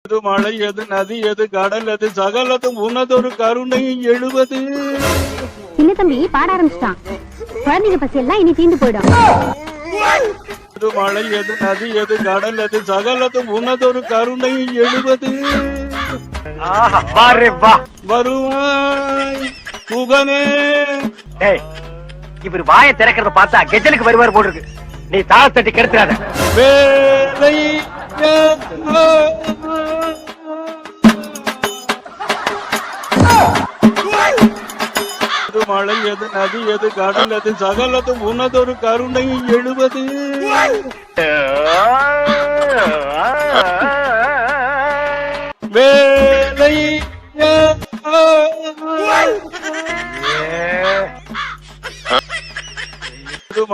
மழை எது நதி எது கடல் எது சகலதும் உனதொரு கருணை எழுவது. சின்ன தம்பி பாட ஆரம்பிச்சிட்டான். குழந்தைங்க பசி எல்லாம் இனி தீந்து போயிடும். மழை எது நதி எது கடல் எது சகலதும் உனதொரு கருணை எழுவது. வருவாய் புகனே. இவர் வாயை திறக்கிறத பார்த்தா கெஜலுக்கு வருவார் போல் இருக்கு. நீ தாள தட்டி கெடுத்துறாத. வேலை மழை எது நதி எது கடல் எது சகலதும் உனதொரு கருணை எழுவது. வேலை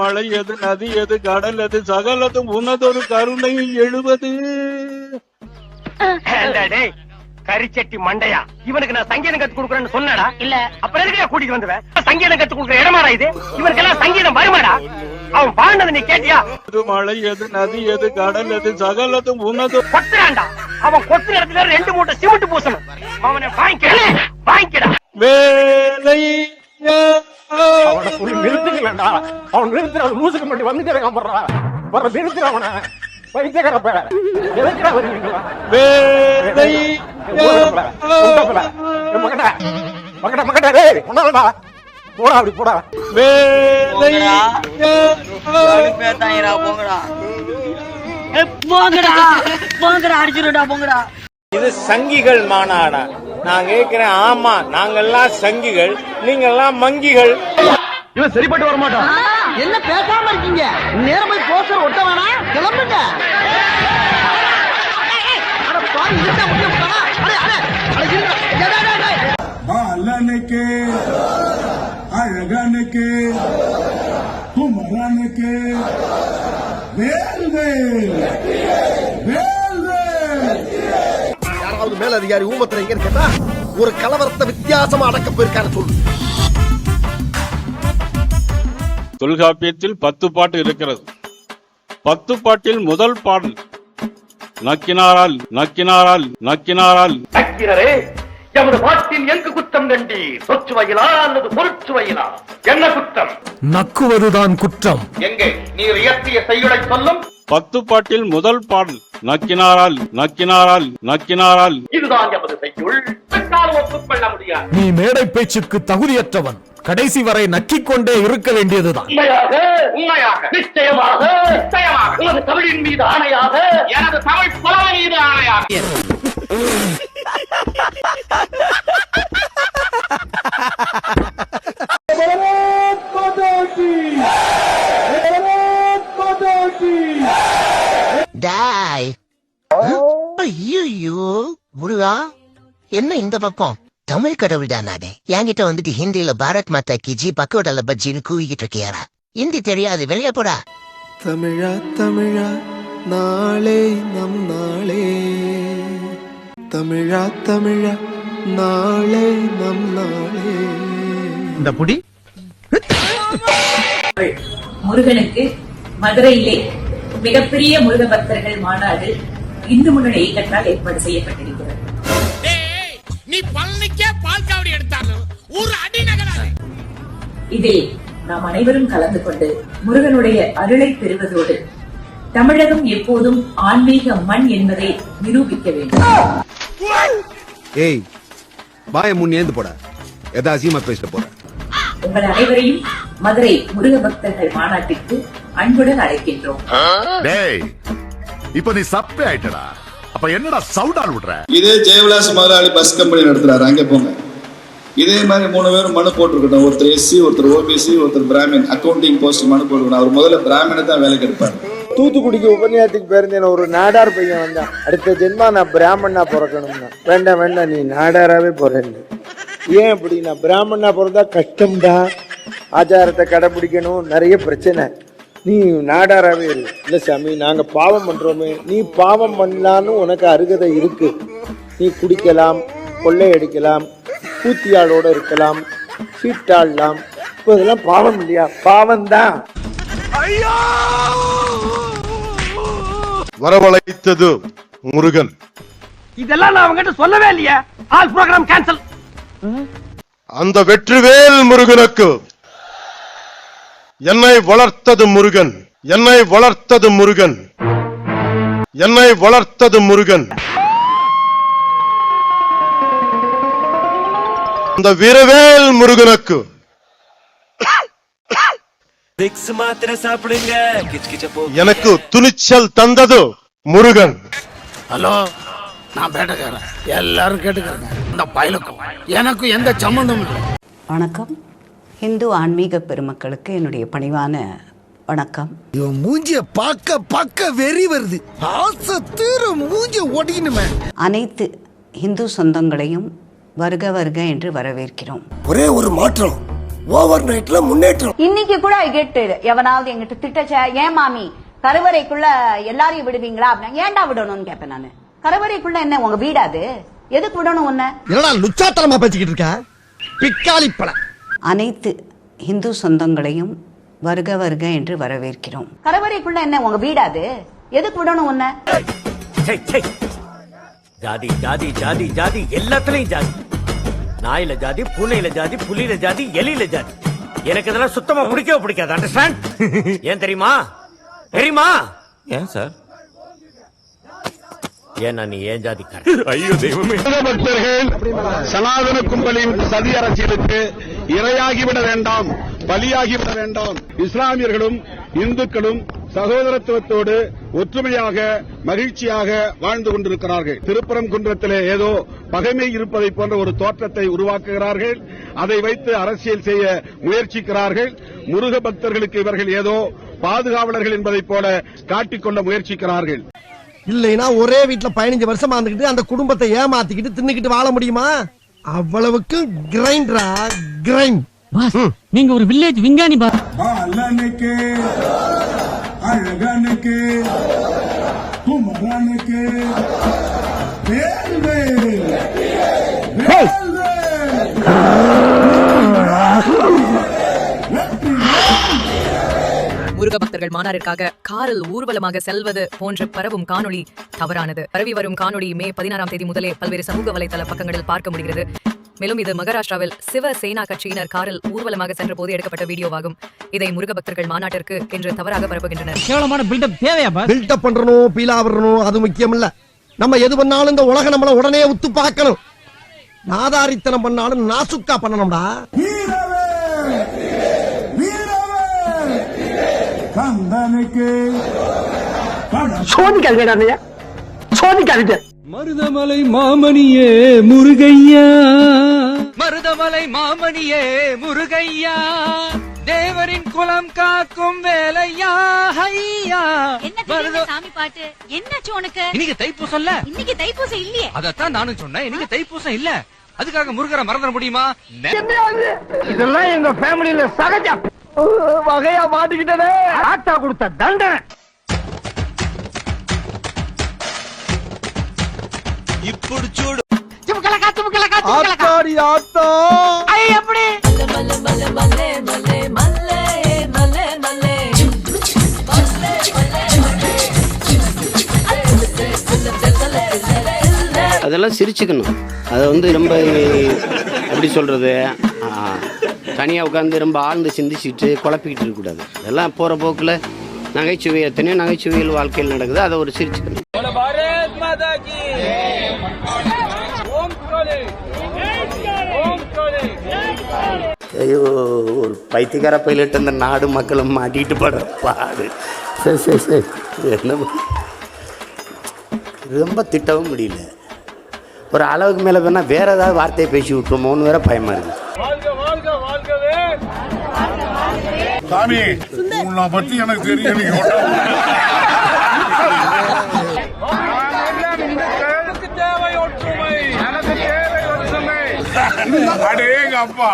மழை எது நதி எது கடல் எது சகலதும் உனதொரு கருணை எழுவது. கரிச்சட்டி மண்டையா, இவனுக்கு நான் சங்கீதம் கத்து கொடுக்குறேன்னு சொன்னடா. இல்ல அப்புறம் எதுக்கு கூட்டிட்டு வந்துவேன்? சங்கீதம் கத்து கொடுக்குற இடமாடா இது? இவனுக்கு எல்லாம் சங்கீதம் வருமாடா? அவன் பாண்டது நீ கேட்டியா? மழை எது நதி எது கடல் எது சகலதும் உனது. கொத்துறான்டா. அவன் கொத்து இடத்துல 2 மூட்டை சிமெண்ட் பூசணும். அவனை வாங்கிக்கடா. வேலை நிறுத்துங்களா? அவன் நிறுத்துற லூசுக்கு மட்டும் வந்துட்டே இருக்கான். போடுறா நிறுத்துற அவனை. பைத்தியக்கார பேர எதுக்குடா வருவீங்களா? போடா அப்படி போடா. போங்கடா அடிச்சுடா போங்கடா. இது சங்கிகள் மாநாடா? நான் கேட்கிறேன். ஆமா, நாங்கெல்லாம் சங்கிகள், நீங்க எல்லாம் மங்கிகள். இவன் சரிப்பட்டு வர மாட்டான். என்ன பேசாம இருக்கீங்க? நேரம் போய் போஸ்டர் ஒட்ட வேணாம், கிளம்புங்க. பாலனுக்கு அழகனுக்கு குமரனுக்கு யாராவது மேல அதிகாரி ஊமத்துல எங்க கேட்டா ஒரு கலவரத்தை வித்தியாசமா அடக்க போயிருக்காரு சொல்லு. தொல்காப்பியத்தில் 10 பாட்டு இருக்கிறது. 10 பாட்டில் முதல் பாடல் நக்கினாரால் நக்கினாரால் நக்கினாரால். நக்கினரே, எமது பாட்டில் எங்கு குற்றம் கண்டி? சொச்சுவையிலா அல்லது பொருட்சுவையிலா? என்ன குற்றம்? நக்குவதுதான் குற்றம். எங்கே நீர் இயற்றிய செய்யுளை சொல்லும். 10 பாட்டில் முதல் பாடல் நக்கினாரால் நக்கினாரால் நக்கினாரால். இதுதான் எமது செய்யுள். ஒப்புக்கொள்ள முடியாது. நீ மேடை பேச்சுக்கு தகுதியற்றவன். கடைசி வரை நக்கிக் கொண்டே இருக்க வேண்டியதுதான். உண்மையாக நிச்சயமாக நிச்சயமாக உனது தமிழின் மீது ஆணையாக, எனது தமிழ் புலமை மீது ஆணையாக. முருகா, என்ன இந்த பக்கம்? தமிழ் கடவுள் தானே என்கிட்ட வந்துட்டு ஹிந்தியில பாரத் மாதா கி ஜி பக்கோடல பஜ்ஜின்னு கூவிக்கிட்டு இருக்கியாரா? ஹிந்தி தெரியாது, வெளியே போடா. தமிழா தமிழா நாளே நம் நாளே, தமிழா தமிழா நாளே நம் நாளே. இந்த புடி முருகனுக்கு மதுரையிலே மிகப்பெரிய முருக பக்தர்கள் மாநாடு இந்து முன்னணி இயக்கத்தால் ஏற்பாடு செய்யப்பட்டிருக்கிறது. இதில் நாம் அனைவரும் கலந்து கொண்டு முருகனுடைய அருளை பெறுவதோடு தமிழகம் எப்போதும் ஆன்மீக மண் என்பதை நிரூபிக்க வேண்டும். ஏய், பாய முன்னேந்து போட, எதாசியமா பேசிட்டு போற. உங்கள் அனைவரையும் மதுரை முருக பக்தர்கள் மாநாட்டிற்கு அன்புடன் அழைக்கின்றோம். இப்ப நீ சப்பே ஆயிட்டடா. அப்ப என்னடா சவுடால் விடுற? இதே ஜெயவிலாஸ் முதலாளி பஸ் கம்பெனி நடத்துறாரு, அங்கே போங்க. இதே மாதிரி 3 பேரும் மனு போட்டுருக்கட்டும். ஒருத்தர் எஸ்சி, ஒருத்தர் ஓபிசி, ஒருத்தர் பிராமின். அக்கௌண்டிங் போஸ்ட் மனு போட்டுக்கணும். அவர் முதல்ல பிராமினை தான் வேலைக்கு எடுப்பாரு. தூத்துக்குடிக்கு உபன்யாசத்துக்கு பேருந்தேன். ஒரு நாடார் பையன் வந்தான். அடுத்த ஜென்மா நான் பிராமணனா பிறக்கணும்னா. வேண்டாம் வேண்டாம், நீ நாடாராவே போறேன்னு. ஏன் அப்படி? நான் பிராமணனா பிறந்தா கஷ்டம்டா, ஆச்சாரத்தை கடைபிடிக்கணும், நிறைய பிரச்சனை. நீ நாடாராவே இரு. இல்லை சாமி, நாங்கள் பாவம் பண்ணுறோமே. நீ பாவம் பண்ணலான்னு உனக்கு அருகதை இருக்கு. நீ குடிக்கலாம், கொள்ளையடிக்கலாம், கூத்தியாளோட இருக்கலாம், சீட்டாடலாம். இப்போ இதெல்லாம் பாவம் இல்லையா? பாவம் தான். வரவழைத்தது முருகன், இதெல்லாம் நான் அவங்ககிட்ட சொல்லவே இல்லையே. All programme cancel. அந்த வெற்றிவேல் முருகனுக்கு என்னை வளர்த்தது முருகன், என்னை வளர்த்தது முருகன், என்னை வளர்த்தது முருகன். அந்த வீரவேல் முருகனுக்கு எனக்கு துணிச்சல் தந்தது முருகன். ஹலோ, நான் பேட்டக்காரன், எல்லாரும் கேட்டுக்கிறேங்க. இந்த பயலுக்கும் எனக்கும் எந்த சம்பந்தமும் இல்லை. வணக்கம். இந்து ஆன்மீக பெருமக்களுக்கு என்னுடைய பணிவான வணக்கம். இவன் மூஞ்சிய பார்க்க வெறி வருது. ஆசை தீர மூஞ்சிய ஒடிக்கணுமே. அனைத்து இந்து சொந்தங்களையும் வருக வருக என்று வரவேற்கிறோம். ஒரே ஒரு மாற்றம், ஓவர் நைட்ல முன்னேற்றம். இன்னைக்கு கூட கேட்டு எவனாவது எங்கிட்ட திட்டச்ச, ஏன் மாமி கருவறைக்குள்ள எல்லாரையும் விடுவீங்களா அப்படின்னா, ஏன்டா விடணும்னு கேட்பேன் நானு. கருவறைக்குள்ள என்ன உங்க வீடாது? எதுக்கு விடணும் உன்ன? என்னடா லுச்சாத்தனமா பேசிக்கிட்டு இருக்க? பிக்காளி பழ. அனைத்து இந்து சொந்தங்களையும் வருக வருக என்று வரவேற்கிறோம். கருவறைக்குள்ள என்ன உங்க வீடாது? எதுக்கு விடணும் உன்ன? ஜாதி ஜாதி ஜாதி ஜாதி எல்லாத்துலயும் ஜாதி. நாயில ஜாதி, பூனையில ஜாதி, புலியில ஜாதி, எலியில ஜாதி. எனக்கு இதெல்லாம் சுத்தமா பிடிக்கவே பிடிக்காது. அண்டர்ஸ்டாண்ட்? ஏன் தெரியுமா? தெரியுமா? ஏன் சார்? ஏன்னா நீ ஏன் ஜாதிக்காரன்? ஐயோ தெய்வமே. பக்தர்கள் சனாதன கும்பலின் சதி அரசியலுக்கு இரையாகிவிட வேண்டாம், பலியாகிவிட வேண்டாம். இஸ்லாமியர்களும் இந்துக்களும் சகோதரத்துவத்தோடு ஒற்றுமையாக மகிழ்ச்சியாக வாழ்ந்து கொண்டிருக்கிறார்கள். திருப்பரங்குன்றத்திலே ஏதோ பகைமை இருப்பதை போன்ற ஒரு தோற்றத்தை உருவாக்குகிறார்கள். அதை வைத்து அரசியல் செய்ய முயற்சிக்கிறார்கள். முருக பக்தர்களுக்கு இவர்கள் ஏதோ பாதுகாவலர்கள் என்பதை போல காட்டிக்கொள்ள முயற்சிக்கிறார்கள். இல்லைன்னா ஒரே வீட்டுல 15 வருஷமா இருந்துகிட்டு அந்த குடும்பத்தை ஏமாத்திக்கிட்டு தின்னுக்கிட்டு வாழ முடியுமா? அவ்வளவுக்கு கிரைண்டரா கிரைண்ட். நீங்க ஒரு வில்லேஜ் விஞ்ஞானி பாஸ். பாலனுக்கு அழகனுக்கு குமரனுக்கு முருக பக்தர்கள் மாநாட்டிற்காக காரில் ஊர்வலமாக செல்வது போன்ற பரவும் காணொளி தவறானது. பரவி வரும் காணொளி மே 16ஆம் தேதி முதலே பல்வேறு சமூக வலைதள பக்கங்களில் பார்க்க முடிகிறது. மேலும் இது மகாராஷ்டிராவில் சிவசேனா கட்சியினர் காரில் ஊர்வலமாக சென்ற போது எடுக்கப்பட்ட வீடியோவாகும். இதை முருக பக்தர்கள் மாநாட்டிற்கு என்று தவறாக பரப்புகின்றனர். கேவலமான பில்டப் தேவையா பாஸ்? பில்டப் பண்றணும், பீலா வரணும், அது முக்கியம் இல்ல. நம்ம எது பண்ணாலும் இந்த உலகம் நம்மள உடனே உத்து பார்க்கணும். நாதாரித்தனம் பண்ணாலும் நாசுக்கா பண்ணணும்டா. சோதிக்காதீங்க, சோதிக்காதீங்க. மருதமலை மாமணியே முருகையா, மருதமலை மாமணியே முருகையா, தேவரின் குலம் காக்கும் வேலையா. சாமி பாட்டு என்னாச்சு உனக்கு? இன்னைக்கு தைப்பூசம் இல்ல? இன்னைக்கு தைப்பூசம் இல்லையே. அதத்தான் நானும் சொன்னேன். இன்னைக்கு தைப்பூசம் இல்ல, அதுக்காக முருகரை மறந்துட முடியுமா? இதெல்லாம் எங்க ஃபேமிலியில சகஜம். வகையா மாட்டிக்கிட்டே ஆட்டா கொடுத்த தண்டனை. இப்படி சூடு ஆத்தாடி ஆத்தா. எப்படி அதெல்லாம் சிரிச்சுக்கணும். அதை வந்து ரொம்ப எப்படி சொல்றது, தனியாக உட்காந்து ரொம்ப ஆழ்ந்து சிந்திச்சுட்டு குழப்பிக்கிட்டு இருக்கக்கூடாது. அதெல்லாம் போகிற போக்கில் நகைச்சுவை, எத்தனையோ நகைச்சுவைகள் வாழ்க்கையில் நடக்குது. அதை ஒரு சிரிச்சுக்கணும். ஐயோ, ஒரு பைத்தியக்கார பைலட் அந்த நாடு மக்களும் மாட்டிட்டு படுற பாடு. சரி சரி சரி, என்ன ரொம்ப திட்டவும் முடியல. ஒரு அளவுக்கு மேலே வேணால் வேற ஏதாவது வார்த்தையை பேசி விட்டுருமோன்னு வேற பயமா இருக்கு. சாமி, உன்னை பத்தி எனக்கு தெரியும். அடேங்க அப்பா.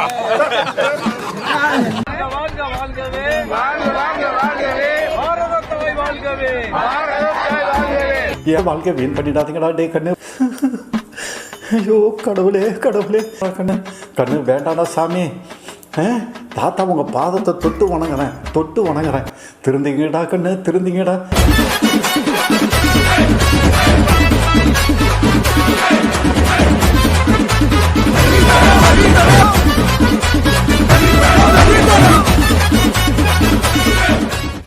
என் வாழ்க்கை வீண் பண்ணிடாதீங்கடா டே கண்ணு. ஐயோ கடவுளே கடவுளே, கண்ணு கண்ணு வேண்டாடா சாமி. தாத்தா உங்க பாதத்தை தொட்டு வணங்குறேன், தொட்டு வணங்குறேன். திருந்திங்கடா கண்ணு, திருந்திங்கடா.